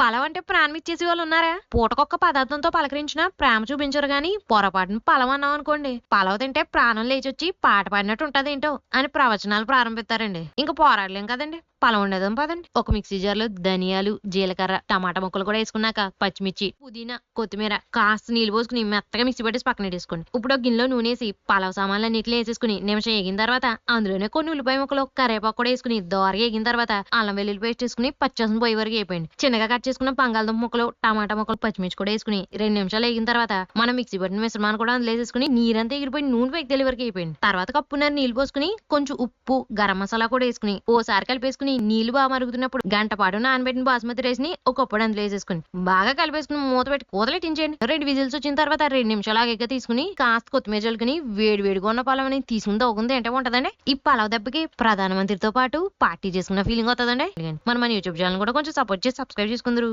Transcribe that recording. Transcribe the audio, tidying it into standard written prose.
పలావ్ అంటే ప్రాణం ఇచ్చేసి వాళ్ళు ఉన్నారా? పూటకొక్క పదార్థంతో పలకరించినా ప్రేమ చూపించరు గాని పొరపాటున పలావ్ అన్నాం అనుకోండి, పలావ్ తింటే ప్రాణం లేచొచ్చి పాట పాడినట్టు ఉంటదేంటో అని ప్రవచనాలు ప్రారంభిస్తారండి. ఇంకా పోరాడలేం కదండి. పలావ్ వండేదాం పదండి. ఒక మిక్సీ జార్లో ధనియాలు, జీలకర్ర, టమాటా ముక్కలు కూడా వేసుకున్నాక పచ్చిమిర్చి, పుదీనా, కొత్తిమీర కాస్త నీళ్ళు పోసుకుని మెత్తగా మిక్సీ పట్టేసి పక్కన పెట్టేసుకోండి. ఇప్పుడు ఒక గిన్నెలో నూనెసి పలావ్ సామాన్లు అన్నిటిలో వేసేసుకుని నిమిషం వేగిన తర్వాత అందులోనే కొన్ని ఉల్లిపాయ ముక్కలు, కరివేపాకు కూడా వేసుకుని దోరగా వేగిన తర్వాత అల్లం వెల్లుల్లి పేస్ట్ వేసుకుని పచ్చివాసన పోయే వరకు వేయండి. చిన్నగా కట్ చేసుకున్న బంగాళదుంప ముక్కలు, టమాటా ముక్కలు, పచ్చిమిర్చి కూడా వేసుకుని 2 నిమిషాలు వేగిన తర్వాత మనం మిక్సీ పట్టిన మిశ్రమాన్ని కూడా అందులో వేసేసుకుని నీరంతా ఎగిరిపోయి నూనె పైకి తెలియ వరకు వేయండి. తర్వాత కప్పున్నర నీళ్లు పోసుకుని కొంచెం ఉప్పు, గరం మసాలా కూడా వేసుకుని ఓసారి కలిపేసుకుని నీళ్లు బాగా మరుగుతున్నప్పుడు గంట పాటు నానబెట్టిన బాస్మతి రైస్ ని ఒకప్పుడు అందులో వేసేసుకుని బాగా కలిపేసుకుని మూత పెట్టి కూతలెట్టించేయండి. 2 విజిల్స్ వచ్చిన తర్వాత 2 నిమిషాలు ఆగాక తీసుకుని కాస్త కొత్తిమీర చల్లుకుని వేడి వేడిగా ఉన్న పలావ్ ని తీసుకుని తవ్వుకుంది ఏంటో ఉంటదండి. ఈ పలావ్ దెబ్బకి ప్రధానమంత్రితో పాటు పార్టీ చేసుకున్న ఫీలింగ్ వస్తుందండి. మన యూట్యూబ్ ఛానల్ కూడా కొంచెం సపోర్ట్ చేసి సబ్స్క్రైబ్ చేసుకుందరు.